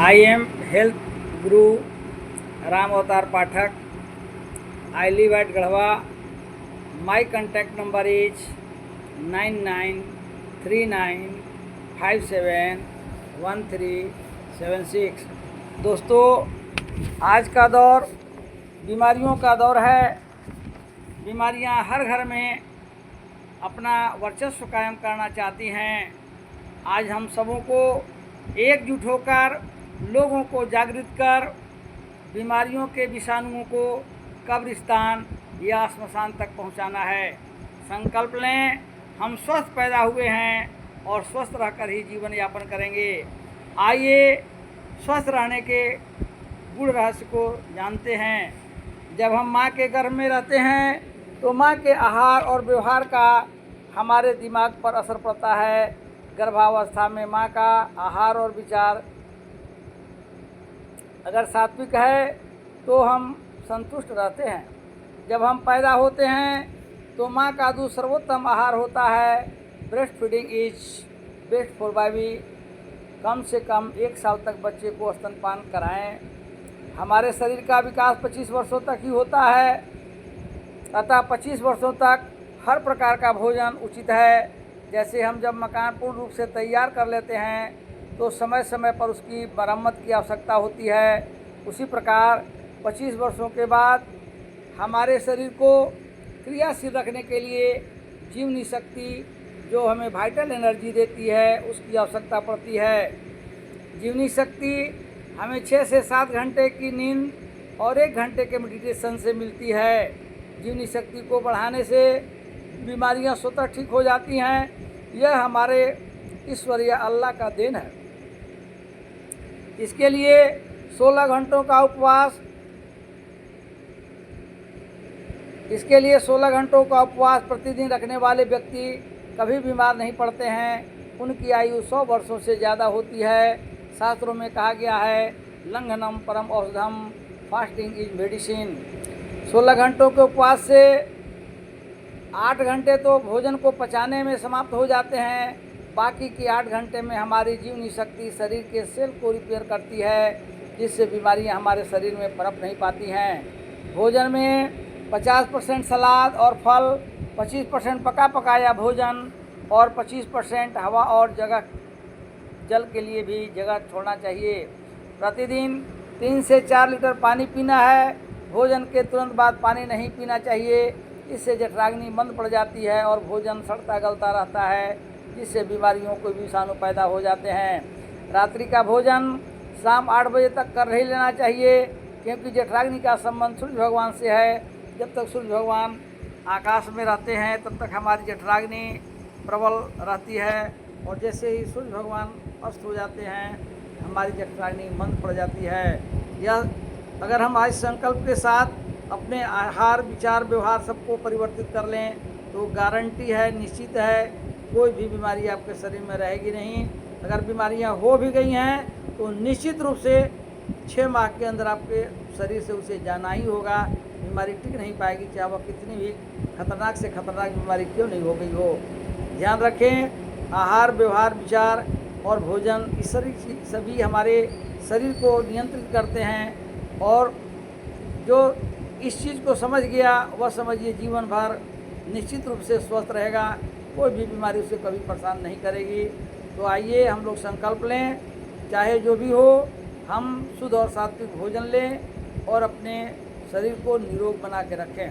I am health गुरु राम अवतार पाठक. I live at Gadhwa. My contact number is 9939571376. दोस्तों, आज का दौर बीमारियों का दौर है. बीमारियां हर घर में अपना वर्चस्व कायम करना चाहती हैं. आज हम सबों को एकजुट होकर लोगों को जागृत कर बीमारियों के विषाणुओं को कब्रिस्तान या श्मशान तक पहुंचाना है. संकल्प लें, हम स्वस्थ पैदा हुए हैं और स्वस्थ रहकर ही जीवन यापन करेंगे. आइए स्वस्थ रहने के गुण रहस्य को जानते हैं. जब हम माँ के गर्भ में रहते हैं तो माँ के आहार और व्यवहार का हमारे दिमाग पर असर पड़ता है. गर्भावस्था में माँ का आहार और विचार अगर सात्विक है तो हम संतुष्ट रहते हैं. जब हम पैदा होते हैं तो माँ का दूध सर्वोत्तम आहार होता है. Breast feeding is best for baby. कम से कम 1 साल तक बच्चे को स्तनपान कराएं. हमारे शरीर का विकास 25 वर्षों तक ही होता है, अतः 25 वर्षों तक हर प्रकार का भोजन उचित है. जैसे हम जब मकान पूर्ण रूप से तैयार कर लेते हैं तो समय समय पर उसकी मरम्मत की आवश्यकता होती है. उसी प्रकार 25 वर्षों के बाद हमारे शरीर को क्रियाशील रखने के लिए जीवनी शक्ति जो हमें वाइटल एनर्जी देती है उसकी आवश्यकता पड़ती है. जीवनी शक्ति हमें 6 से 7 घंटे की नींद और 1 घंटे के मेडिटेशन से मिलती है. जीवनी शक्ति को बढ़ाने से बीमारियां स्वतः ठीक हो जाती हैं. यह हमारे ईश्वरीय अल्लाह का देन है. इसके लिए 16 घंटों का उपवास प्रतिदिन रखने वाले व्यक्ति कभी बीमार नहीं पड़ते हैं. उनकी आयु 100 वर्षों से ज़्यादा होती है. शास्त्रों में कहा गया है, लंघनम परम औषधम, फास्टिंग इज मेडिसिन. 16 घंटों के उपवास से 8 घंटे तो भोजन को पचाने में समाप्त हो जाते हैं. बाकी की 8 घंटे में हमारी जीवनी शक्ति शरीर के सेल को रिपेयर करती है, जिससे बीमारियां हमारे शरीर में पनप नहीं पाती हैं. भोजन में 50% सलाद और फल, 25% पका पकाया भोजन और 25% हवा और जल के लिए भी जगह छोड़ना चाहिए. प्रतिदिन 3 से 4 लीटर पानी पीना है. भोजन के तुरंत बाद पानी नहीं पीना चाहिए. इससे जठराग्नि मंद पड़ जाती है और भोजन सड़ता गलता रहता है, जिससे बीमारियों को विषाणु पैदा हो जाते हैं. रात्रि का भोजन शाम 8 बजे तक कर ही लेना चाहिए, क्योंकि जठराग्नि का संबंध सूर्य भगवान से है. जब तक सूर्य भगवान आकाश में रहते हैं तब तक हमारी जठराग्नि प्रबल रहती है, और जैसे ही सूर्य भगवान अस्त हो जाते हैं हमारी जठराग्नि मंद पड़ जाती है. यह अगर हम आज संकल्प के साथ अपने आहार विचार व्यवहार सबको परिवर्तित कर लें तो गारंटी है, निश्चित है, कोई भी बीमारी आपके शरीर में रहेगी नहीं. अगर बीमारियां हो भी गई हैं तो निश्चित रूप से 6 माह के अंदर आपके शरीर से उसे जाना ही होगा. बीमारी टिक नहीं पाएगी, चाहे वह कितनी भी खतरनाक से खतरनाक बीमारी क्यों नहीं हो गई हो. ध्यान रखें, आहार व्यवहार विचार और भोजन इस सभी हमारे शरीर को नियंत्रित करते हैं. और जो इस चीज़ को समझ गया वह समझिए जीवन भर निश्चित रूप से स्वस्थ रहेगा. कोई भी बीमारी उसे कभी परेशान नहीं करेगी. तो आइए हम लोग संकल्प लें, चाहे जो भी हो, हम शुद्ध और सात्विक भोजन लें और अपने शरीर को निरोग बना के रखें.